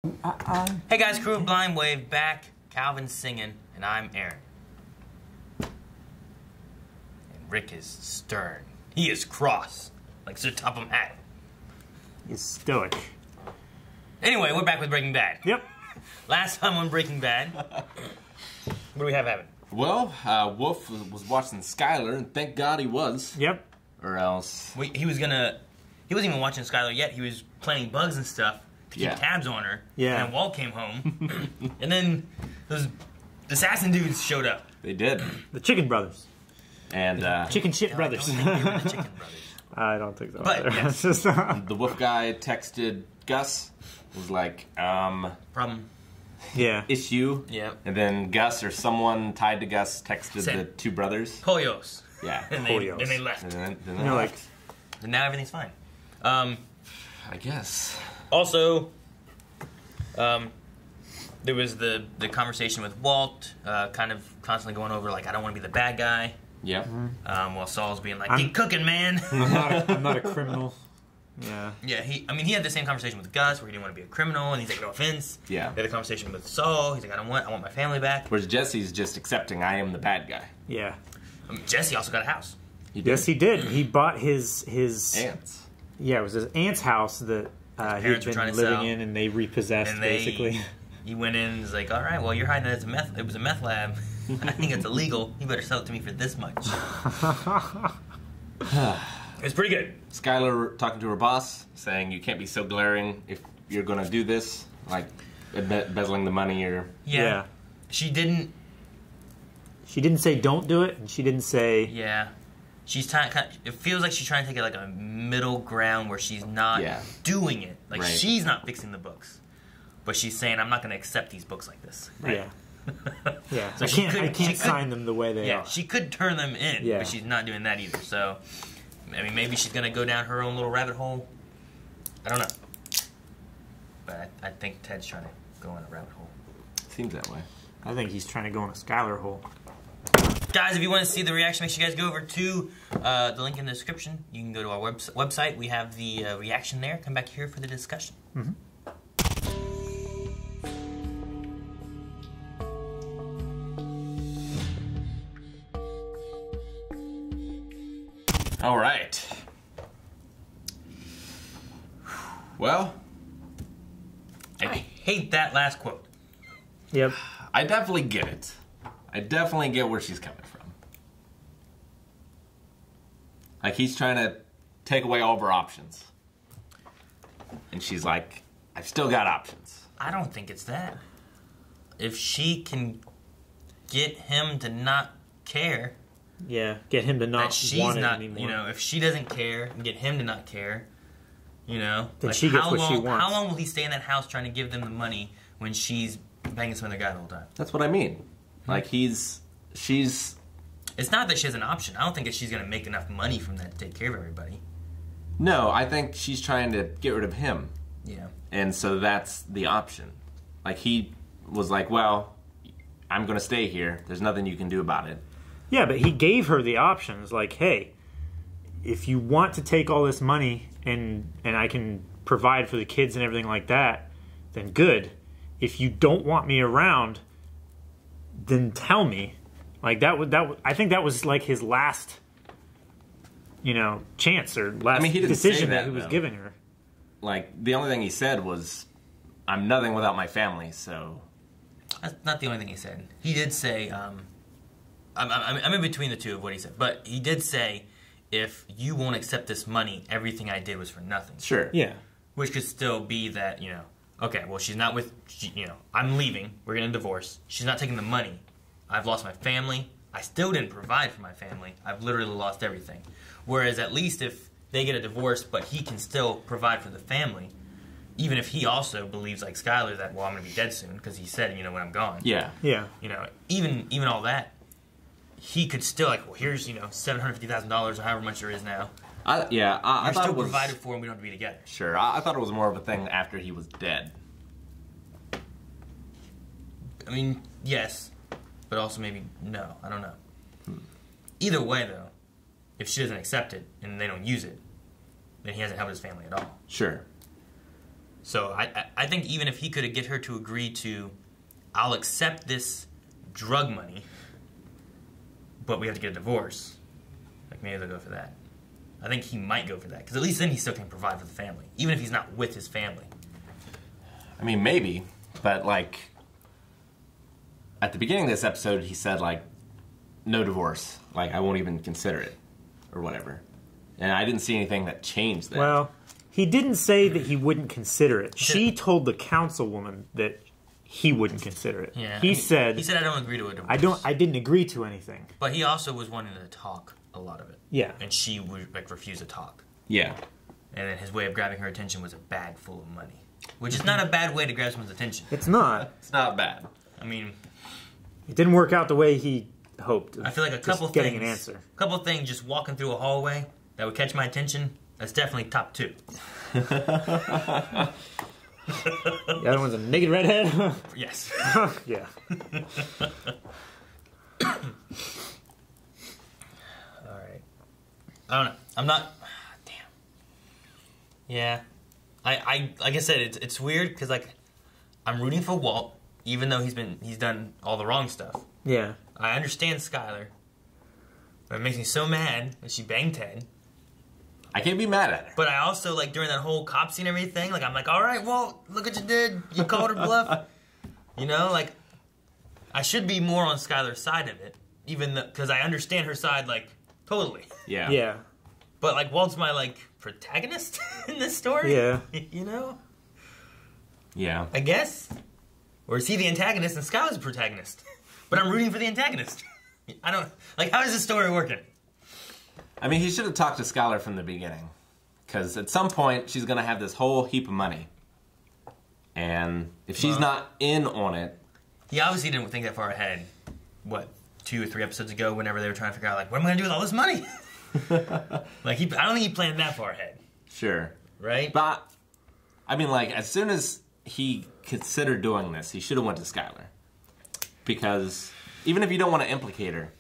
Hey guys, crew of Blind Wave back. Calvin's singing, and I'm Aaron. And Rick is stern. He is cross, like Sir Topham Hatt. He's stoic. Anyway, we're back with Breaking Bad. Yep. Last time on Breaking Bad, what do we have happening? Well, Wolf was watching Skyler, and thank God he was. Yep. Or else... He wasn't even watching Skyler yet. He was planting bugs and stuff to keep tabs on her. Yeah. And then Walt came home. And then those assassin dudes showed up. They did. The Chicken Brothers. And, Chicken Shit Brothers. I don't think they were the Chicken Brothers. I don't think so. But, yes. Just, the Wolf guy texted Gus, was like, Problem. yeah. issue. Yeah. And then Gus, or someone tied to Gus, texted the two brothers. Pollos. Yeah. And Pollos. they left. And then You know, like, And now everything's fine. I guess. Also, there was the conversation with Walt, kind of constantly going over, like, I don't want to be the bad guy. Yeah. While Saul's being like, keep cooking, man. I'm not a criminal. Yeah. Yeah, he had the same conversation with Gus where he didn't want to be a criminal, and he's like, no offense. Yeah. He had the conversation with Saul. He's like, I want my family back. Whereas Jesse's just accepting I am the bad guy. Yeah. Jesse also got a house. Yes, he did. He bought his Ants. Yeah, it was his aunt's house that he'd been living in, and they repossessed, basically. He went in and was like, all right, well, you're hiding it as it was a meth lab. I think it's illegal. You better sell it to me for this much. It's pretty good. Skyler talking to her boss, saying you can't be so glaring if you're going to do this, like embezzling the money or... Yeah. She didn't say don't do it, and she didn't say... Yeah. It feels like she's trying to take it like a middle ground where she's not doing it. Like, she's not fixing the books. But she's saying, I'm not going to accept these books like this. Right? Yeah. Yeah. So I can't sign them the way they are. Yeah, she could turn them in, but she's not doing that either. So, I mean, maybe she's going to go down her own little rabbit hole. I don't know. But I think Ted's trying to go in a rabbit hole. Seems that way. I think he's trying to go in a Skyler hole. Guys, if you want to see the reaction, make sure you guys go over to the link in the description. You can go to our website. We have the reaction there. Come back here for the discussion. Mm-hmm. All right. Well, I hate that last quote. Yep. I definitely get it. I definitely get where she's coming from. Like, he's trying to take away all of her options. And she's like, I've still got options. I don't think it's that. If she can get him to not care... Yeah, get him to not want it anymore. You know, if she doesn't care and get him to not care, you know... Then like, she gets what she wants. How long will he stay in that house trying to give them the money when she's banging some other guy the whole time? That's what I mean. Like, she's... It's not that she has an option. I don't think that she's going to make enough money from that to take care of everybody. No, I think she's trying to get rid of him. Yeah. And so that's the option. Like, he was like, well, I'm going to stay here. There's nothing you can do about it. Yeah, but he gave her the options. Like, hey, if you want to take all this money and I can provide for the kids and everything like that, then good. If you don't want me around, then tell me. Like, I think that was like his last, chance or last decision that he was giving her. Like, the only thing he said was, I'm nothing without my family, so... That's not the only thing he said. He did say, I'm in between the two of what he said, but he did say, if you won't accept this money, everything I did was for nothing. Sure. Yeah. Which could still be that, okay, well, she's not with, I'm leaving, we're going to divorce, she's not taking the money, I've lost my family, I still didn't provide for my family, I've literally lost everything. Whereas at least if they get a divorce, but he can still provide for the family, even if he also believes, like Skyler, that, well, I'm going to be dead soon, because he said, when I'm gone. Yeah. Yeah. Even all that, he could still, like, well, here's, $750,000 or however much there is now. I You're thought still it was provided for, and we don't have to be together. Sure. I thought it was more of a thing after he was dead. I mean, yes, but also maybe no. I don't know. Either way, though, if she doesn't accept it and they don't use it, then he hasn't helped his family at all. Sure. So I think even if he could get her to agree to, I'll accept this drug money, but we have to get a divorce. Like, maybe they'll go for that. I think he might go for that, because at least then he still can provide for the family, even if he's not with his family. I mean, maybe, but, like, at the beginning of this episode, he said, like, no divorce. Like, I won't even consider it, or whatever. And I didn't see anything that changed that. Well, he didn't say that he wouldn't consider it. She told the councilwoman that he wouldn't consider it. Yeah. He said, I don't agree to a divorce. I didn't agree to anything. But he also was wanting to talk a lot of it. Yeah. And she would, like, refuse to talk. Yeah. And then his way of grabbing her attention was a bag full of money. Which is not a bad way to grab someone's attention. It's not. It's not bad. I mean, it didn't work out the way he hoped. I feel like a couple just things. Getting an answer. A couple things just walking through a hallway that would catch my attention. That's definitely top 2. The other one's a naked redhead? Yes. Yeah. Alright. I don't know. I'm not... Damn. Yeah. I like I said, it's weird because, like, I'm rooting for Walt, even though he's done all the wrong stuff. Yeah. I understand Skylar. But it makes me so mad that she banged Ted. I can't be mad at her. But I also, like, during that whole cop scene and everything, like, I'm like, all right, Walt, look what you did. You called her bluff. You know, like, I should be more on Skylar's side of it, even because I understand her side, like, totally. Yeah. Yeah. But, like, Walt's my, like, protagonist in this story. Yeah. You know? Yeah. I guess. Or is he the antagonist and Skylar's the protagonist? But I'm rooting for the antagonist. I don't... Like, how is this story working? I mean, he should have talked to Skylar from the beginning. Because at some point, she's going to have this whole heap of money. And if she's not in on it... He obviously didn't think that far ahead. What, 2 or 3 episodes ago, whenever they were trying to figure out, like, what am I going to do with all this money? Like, I don't think he planned that far ahead. Sure. Right? But, I mean, like, as soon as he considered doing this, he should have went to Skylar. Because even if you don't want to implicate her,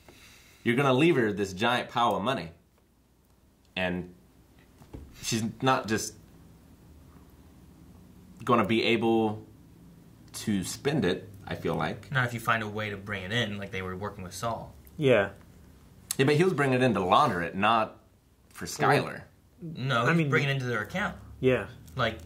you're going to leave her this giant pile of money. And she's not just going to be able to spend it, I feel like. Not if you find a way to bring it in, like they were working with Saul. Yeah. Yeah, but he was bringing it in to launder it, not for Skylar. No, I he's mean- bringing it into their account. Yeah. Like,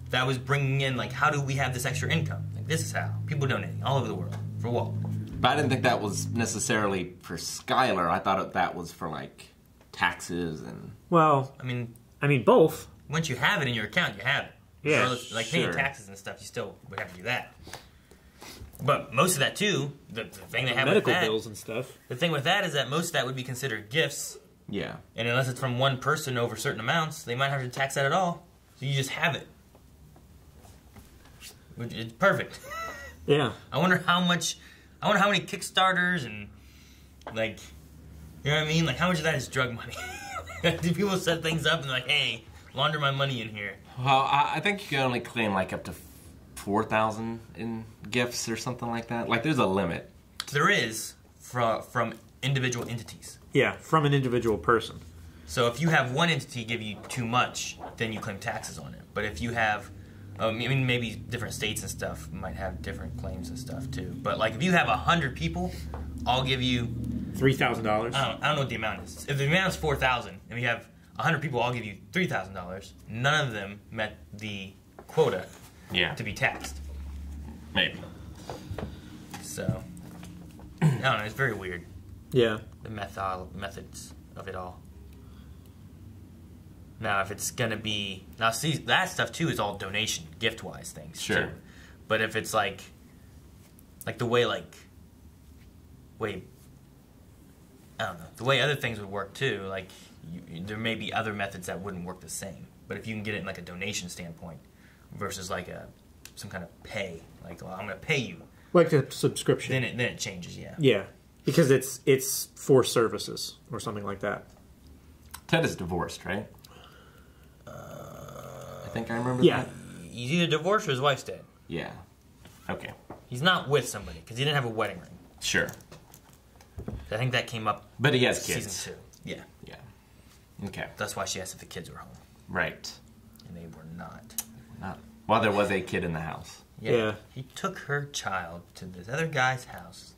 that was bringing in, like, how do we have this extra income? Like, this is how. People donating all over the world for Walt. But I didn't think that was necessarily for Skylar. I thought that was for, like, taxes and... Well, I mean, both. once you have it in your account, you have it. Yeah, Regardless, like, paying sure. taxes and stuff, you still would have to do that. But most of that, too, the thing they have with Medical that... bills and stuff. The thing with that is that most of that would be considered gifts. Yeah. And unless it's from one person over certain amounts, they might have to tax that at all. So you just have it. Which is perfect. Yeah. I wonder how many Kickstarters and, like, you know what I mean? Like, how much of that is drug money? Do people set things up and like, hey, launder my money in here? Well, I think you can only claim, like, up to 4,000 in gifts or something like that. Like, there's a limit. There is from individual entities. Yeah, from an individual person. So if you have one entity give you too much, then you claim taxes on it. But if you have, I mean, maybe different states and stuff might have different claims and stuff too. But like if you have 100 people, I'll give you $3,000. I don't know what the amount is. If the amount is 4,000 and we have 100 people, I'll give you $3,000. None of them met the quota to be taxed. Maybe. So I don't know. It's very weird. Yeah. The methods of it all. Now, if it's gonna be see that stuff too is all donation, gift-wise things. Sure. Too. But if it's like the way I don't know, the way other things would work too. Like there may be other methods that wouldn't work the same. But if you can get it in like a donation standpoint versus like some kind of pay, like well, I'm gonna pay you, Like a subscription. then it changes. Yeah. Yeah. Because it's for services or something like that. Ted is divorced, right? I think I remember Yeah. that. He's either divorced or his wife's dead. Yeah. Okay. He's not with somebody because he didn't have a wedding ring. Sure. I think that came up But he has kids. season 2. Yeah. Yeah. Okay. That's why she asked if the kids were home. Right. And they were not. While there was a kid in the house. Yeah. He took her child to this other guy's house.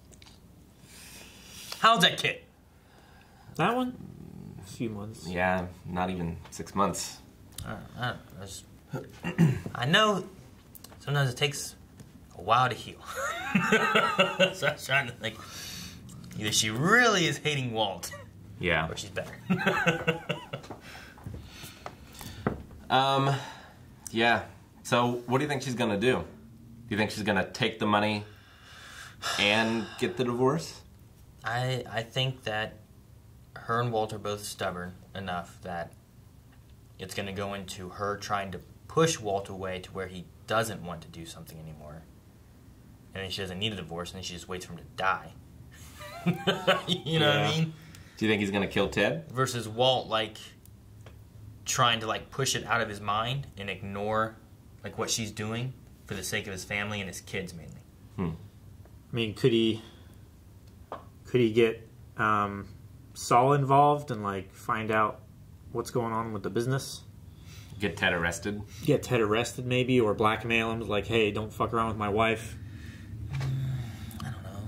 How's that kid? That one? A few months. Yeah, not even 6 months. I know sometimes it takes a while to heal. So I was trying to think. Either she really is hating Walt, Yeah. or she's better. Yeah. So, what do you think she's gonna do? Do you think she's gonna take the money and get the divorce? I think that her and Walt are both stubborn enough that it's going to go into her trying to push Walt away to where he doesn't want to do something anymore. And then she doesn't need a divorce, and then she just waits for him to die. You know what I mean? Do you think he's gonna kill Ted? Versus Walt, like, trying to, like, push it out of his mind and ignore, like, what she's doing for the sake of his family and his kids, mainly. I mean, could he get Saul involved and, like, find out what's going on with the business? Get Ted arrested? Get Ted arrested, maybe, or blackmail him, like, hey, don't fuck around with my wife. I don't know.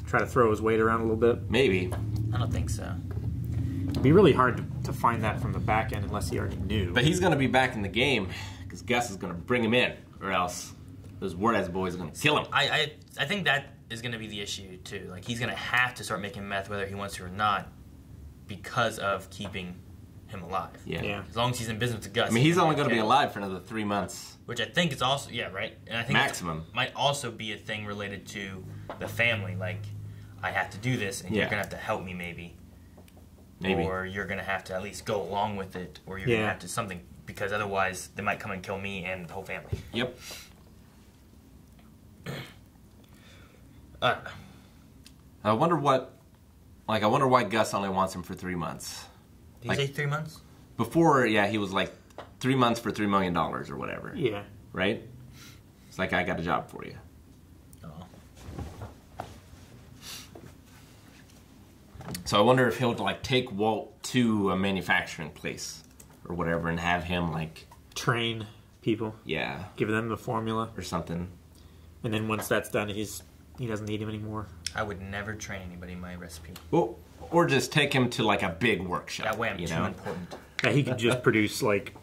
Try to throw his weight around a little bit. Maybe. I don't think so. It'd be really hard to find that from the back end unless he already knew. But he's gonna be back in the game because Gus is gonna bring him in, or else those Ward-ass boys are gonna kill him. I think that is going to be the issue, too. Like, he's going to have to start making meth whether he wants to or not because of keeping him alive. Yeah. As long as he's in business with Gus. I mean, he's only gonna be alive for another 3 months. Which I think is also, yeah, right? And I think Maximum. it might also be a thing related to the family. Like, I have to do this, and you're going to have to help me, maybe. Or you're going to have to at least go along with it, or you're going to have to something, because otherwise they might come and kill me and the whole family. Yep. I wonder why Gus only wants him for 3 months. Did you say 3 months? Before, yeah, he was like 3 months for $3 million or whatever. Yeah. Right? It's like, I got a job for you. Oh. So I wonder if he'll like take Walt to a manufacturing place or whatever and have him like Train people. Yeah. Give them the formula. Or something. And then once that's done, he doesn't need him anymore. I would never train anybody in my recipe. Well, or just take him to like a big workshop. That way I'm too important. Yeah, he could just produce like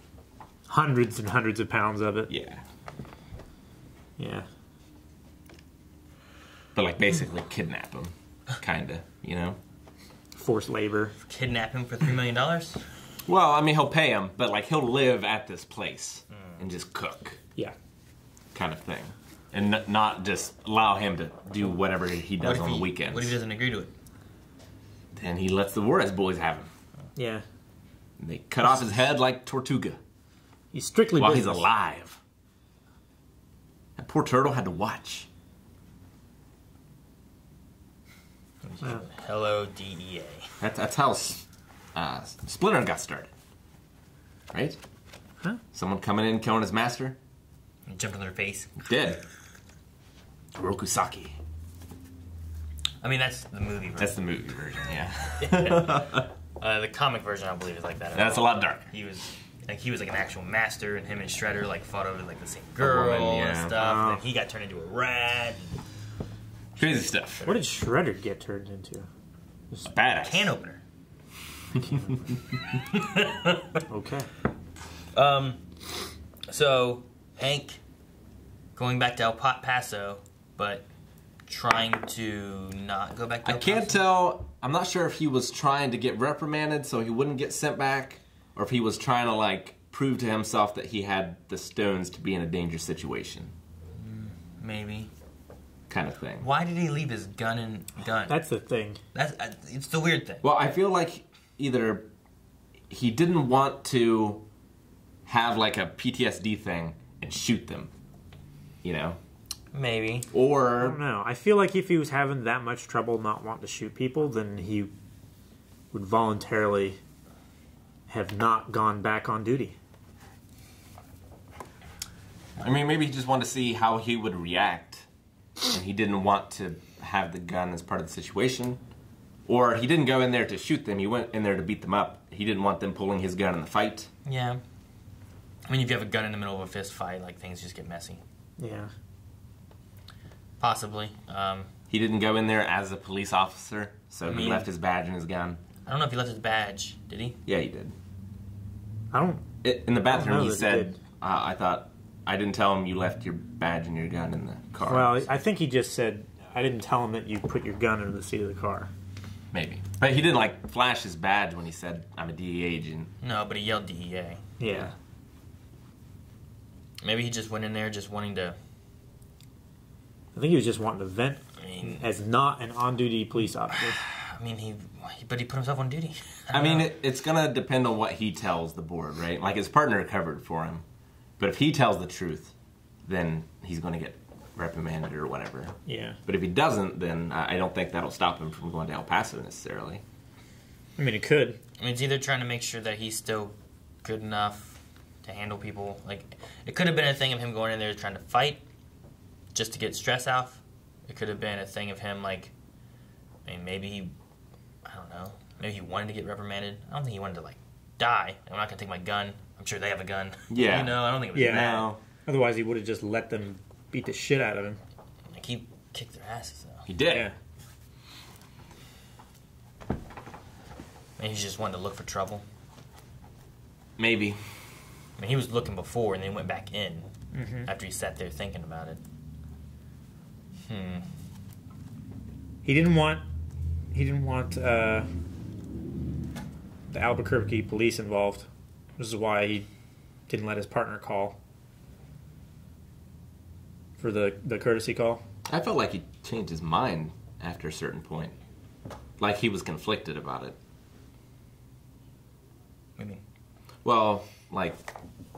hundreds and hundreds of pounds of it. Yeah. Yeah. But like basically kidnap him. Kinda, you know? Forced labor. Kidnap him for $3 million? Well, I mean, he'll pay him, but like he'll live at this place and just cook. Yeah. Kind of thing. And not just allow him to do whatever he does on the weekends. What if he doesn't agree to it? Then he lets the Juarez boys have him. Yeah. And they cut off his head like Tortuga. He's strictly while business. he's alive. That poor turtle had to watch. Hello, DEA. That's how Splinter got started. Right? Huh? Someone coming in, killing his master. He jumped on their face. Dead. Rokusaki. I mean, that's the movie version. That's the movie version, yeah. The comic version, I believe, is like that. That's a lot darker. He was like an actual master, and him and Shredder like fought over like the same girl and stuff. And then he got turned into a rat. Crazy stuff. What did Shredder get turned into? Badass. Can opener. Okay. So Hank going back to El Paso, but trying to not go back to El Paso. I can't tell. I'm not sure if he was trying to get reprimanded so he wouldn't get sent back, or if he was trying to like prove to himself that he had the stones to be in a dangerous situation. Maybe. Kind of thing. Why did he leave his gun? That's the thing. It's the weird thing. Well, I feel like either he didn't want to have like a PTSD thing and shoot them, you know? Maybe. I don't know. I feel like if he was having that much trouble not wanting to shoot people, then he would voluntarily have not gone back on duty. I mean, maybe he just wanted to see how he would react, and he didn't want to have the gun as part of the situation. Or he didn't go in there to shoot them, he went in there to beat them up. He didn't want them pulling his gun in the fight. Yeah. I mean, if you have a gun in the middle of a fist fight, like, things just get messy. Yeah. Possibly. He didn't go in there as a police officer, so he left his badge and his gun. I don't know if he left his badge. Did he? Yeah, he did. I don't... In the bathroom, he that he said, did. I thought, I didn't tell him you left your badge and your gun in the car. Well, I think he just said, I didn't tell him that you put your gun under the seat of the car. Maybe. But he didn't, like, flash his badge when he said, I'm a DEA agent. No, but he yelled DEA. Yeah. Maybe he just went in there just wanting to... I think he was just wanting to vent I mean, as not an on-duty police officer. I mean, but he put himself on duty. I mean, it's going to depend on what he tells the board, right? Like, his partner covered for him. But if he tells the truth, then he's going to get reprimanded or whatever. Yeah. But if he doesn't, then I don't think that'll stop him from going to El Paso necessarily. I mean, it could. I mean, it's either trying to make sure that he's still good enough to handle people. Like, it could have been a thing of him going in there trying to fight just to get stress out. It could have been a thing of him, like, I mean, maybe he, I don't know, maybe he wanted to get reprimanded. I don't think he wanted to, like, die. I'm not going to take my gun. I'm sure they have a gun. Yeah. You know, I don't think it was that. No. Otherwise, he would have just let them beat the shit out of him. Like, he kicked their asses, though. He did. Yeah. Maybe he just wanted to look for trouble. Maybe. I mean, he was looking before and then went back in after he sat there thinking about it. He didn't want the Albuquerque police involved. This is why he didn't let his partner call for the courtesy call. I felt like he changed his mind after a certain point. Like he was conflicted about it. What do you mean? Well, like,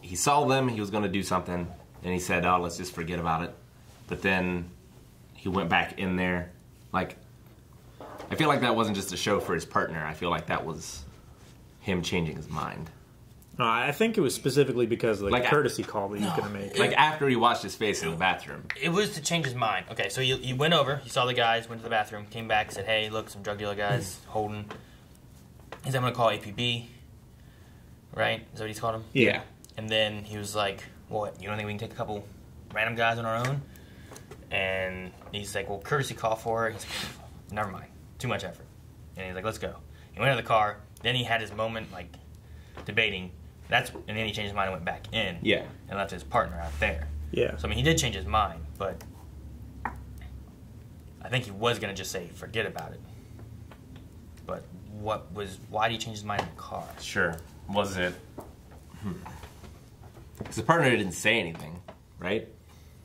he saw them, he was going to do something, and he said, oh, let's just forget about it. But then he went back in there. Like, I feel like that wasn't just a show for his partner. I feel like that was him changing his mind. No, I think it was specifically because of the courtesy call that he was going to make. Like, after he washed his face in the bathroom. It was to change his mind. Okay, so he went over, he saw the guys, went to the bathroom, came back, said, hey, look, some drug dealer guys holding. He said, I'm going to call APB. Right? Is that what he's called him? Yeah. And then he was like, what, you don't think we can take a couple random guys on our own? And he's like, well, courtesy call for it. He's like, never mind. Too much effort. And he's like, let's go. He went out of the car. Then he had his moment, like, debating. And then he changed his mind and went back in. Yeah. And left his partner out there. Yeah. So, I mean, he did change his mind, but I think he was going to just say, forget about it. But why did he change his mind in the car? Sure. Was it? Because the partner didn't say anything, right?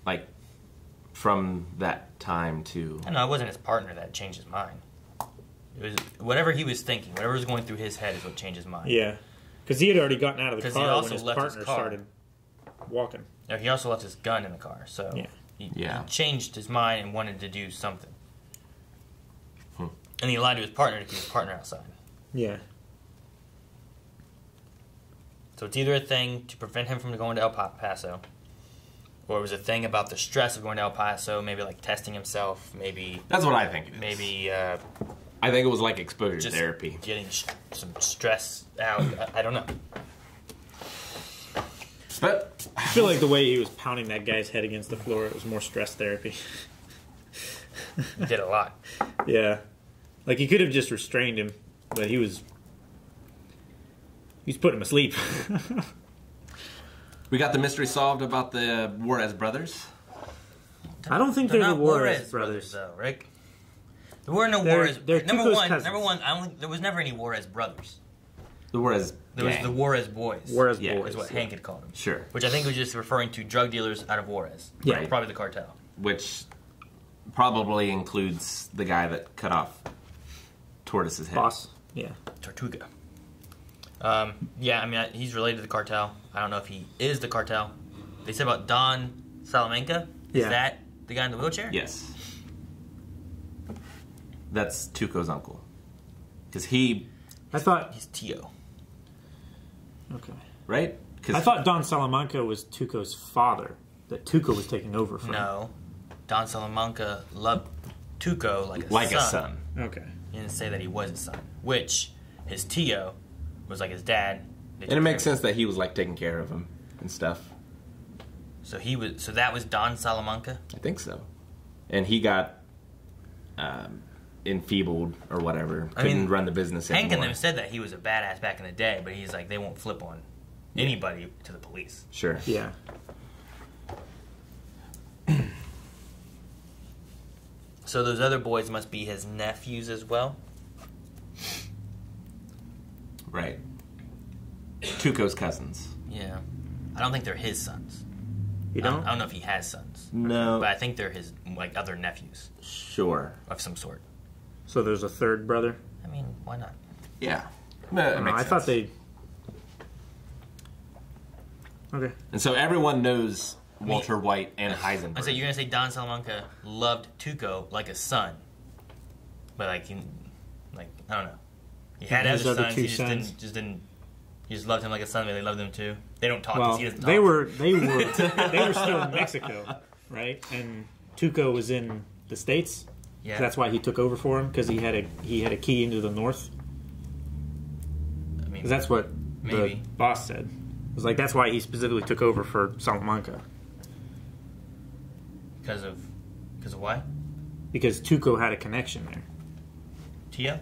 Like, from that time to... No, it wasn't his partner that changed his mind. It was whatever he was thinking, whatever was going through his head is what changed his mind. Yeah. Because he had already gotten out of the car also when his left his partner car. started walking. Yeah, he also left his gun in the car, so Yeah. he changed his mind and wanted to do something. And he lied to his partner to keep his partner outside. Yeah. So it's either a thing to prevent him from going to El Paso, or it was a thing about the stress of going to El Paso, maybe like testing himself, maybe... That's what I think it is. Maybe... I think it was like exposure just therapy. Getting some stress out. I don't know. But I feel like the way he was pounding that guy's head against the floor, it was more stress therapy. He did a lot. Yeah. Like, he could have just restrained him, but he was putting him asleep. we got the mystery solved about the Juarez brothers. I don't think they're the not Juarez brothers. though, Rick. There were no They're Juarez. Number Tuco's one, cousins. there was never any Juarez brothers. The Juarez There was gang. the Juarez boys. Juarez Yeah. boys. is what Hank had called them. Sure. Which I think was just referring to drug dealers out of Juarez. Yeah. Right. Probably the cartel. Which probably includes the guy that cut off Tortoise's head. Boss. Yeah. Tortuga. Yeah, I mean, he's related to the cartel. I don't know if he is the cartel. They said about Don Salamanca. Is Yeah. that the guy in the wheelchair? Yes. That's Tuco's uncle. Because he... I thought... He's Tio. Okay. Right? I thought Don Salamanca was Tuco's father, that Tuco was taking over from. No. Don Salamanca loved Tuco like a son. Okay. He didn't say that he was his son. Which, his Tio was like his dad. And it makes sense that he was like taking care of him. and stuff. So that was Don Salamanca? I think so. And he got enfeebled or whatever. Couldn't run the business anymore. Hank and them said that he was a badass back in the day, but he's like, they won't flip on anybody to the police. Sure. Yeah. So those other boys must be his nephews as well? Right. Tuco's cousins. Yeah. I don't think they're his sons. You don't? I don't know if he has sons. No. But I think they're his, like, other nephews Sure. of some sort. So there's a third brother? I mean, why not? Yeah. I thought they... Okay. And so everyone knows Walter White and Heisenberg. I said you're gonna say Don Salamanca loved Tuco like a son, but I don't know. He had His other other sons. two He sons. He just loved him like a son. But they loved him too. They don't talk. 'Cause Well, he doesn't talk. they were still in Mexico, right? And Tuco was in the States. Yeah. So that's why he took over for him, because he had a key into the north. I mean, 'Cause that's what the maybe. boss said. It was like that's why he specifically took over for Salamanca, because of why? because Tuco had a connection there. Tia?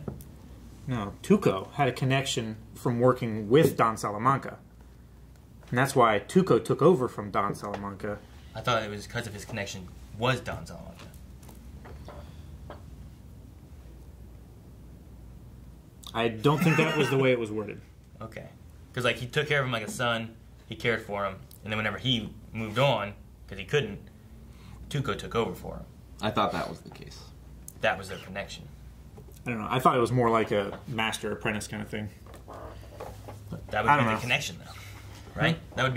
No, Tuco had a connection from working with Don Salamanca, and that's why Tuco took over from Don Salamanca. I thought it was because of his connection was Don Salamanca. I don't think that was the way it was worded. Okay. Because, like, he took care of him like a son. He cared for him. And then whenever he moved on, because he couldn't, Tuco took over for him. I thought that was the case. That was their connection. I don't know. I thought it was more like a master-apprentice kind of thing. That I would don't be know. the connection, though. Right? That would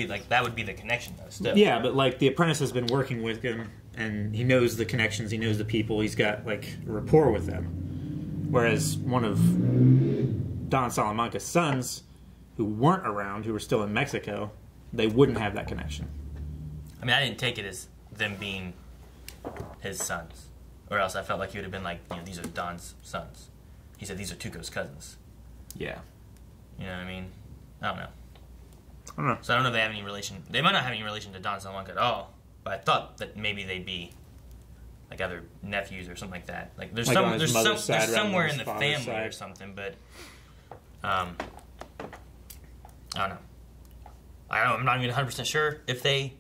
be the connection, though, still. Yeah, but like the apprentice has been working with him, and he knows the connections, he knows the people, he's got like rapport with them. Whereas one of Don Salamanca's sons, who weren't around, who were still in Mexico, they wouldn't have that connection. I mean, I didn't take it as them being his sons. Or else I felt like he would have been like, these are Don's sons. He said these are Tuco's cousins. Yeah. You know what I mean? I don't know. I don't know. So I don't know if they have any relation. They might not have any relation to Don Salamanca at all. But I thought that maybe they'd be like other nephews or something like that. Like there's Like on his mother's side there's rather than somewhere his in the father's family side. or something. But I don't know. I'm not even 100% sure if they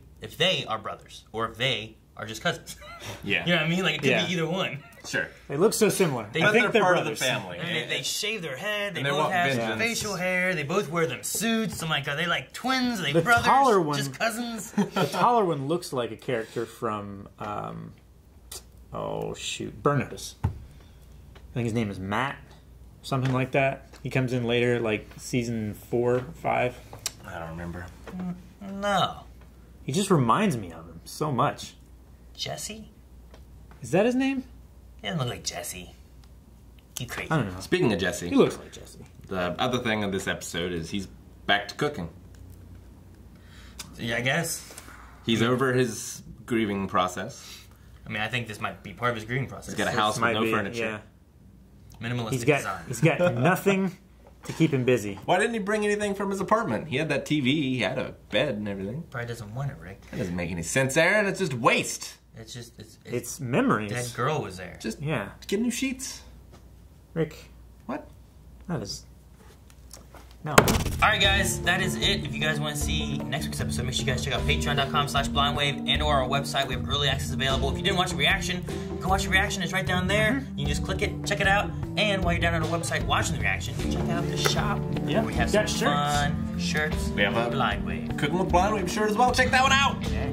are brothers or if they are just cousins. Yeah. You know what I mean? Like it could Yeah. be either one. Sure. They look so similar. They- I But think they're part brothers. of the family. I mean, they shave their head. They And they both want have vengeance. facial hair. They both wear them suits. I'm like, are they like twins? Are they The brothers? taller one- Just cousins? The taller one looks like a character from, Burno's. I think his name is Matt, something like that. He comes in later, like season 4, 5. I don't remember. No. He just reminds me of him so much. Jesse? Is that his name? He doesn't look like Jesse. You crazy. I don't know. Speaking of Jesse, He looks like Jesse. the other thing of this episode is he's back to cooking. Yeah, I guess. He's over his grieving process. I mean, I think this might be part of his grieving process. He's got a house with Might no be, furniture. yeah. Minimalistic He's design. got nothing to keep him busy. Why didn't he bring anything from his apartment? He had that TV, he had a bed and everything. Probably doesn't want it, Rick. That doesn't make any sense, Aaron. It's just waste. It's just, It's memories. that girl was there. Just Yeah. get new sheets. Rick, What? that is... No. Alright guys, that is it. If you guys want to see next week's episode, make sure you guys check out patreon.com/blindwave and or our website. We have early access available. If you didn't watch the reaction, go watch the reaction. It's right down there. You can just click it, check it out. And while you're down on the website watching the reaction, check out the shop. Yeah, we have got some fun shirts. We have a Blind Wave. Cooking with Blind Wave shirt as well. Check that one out. Yeah.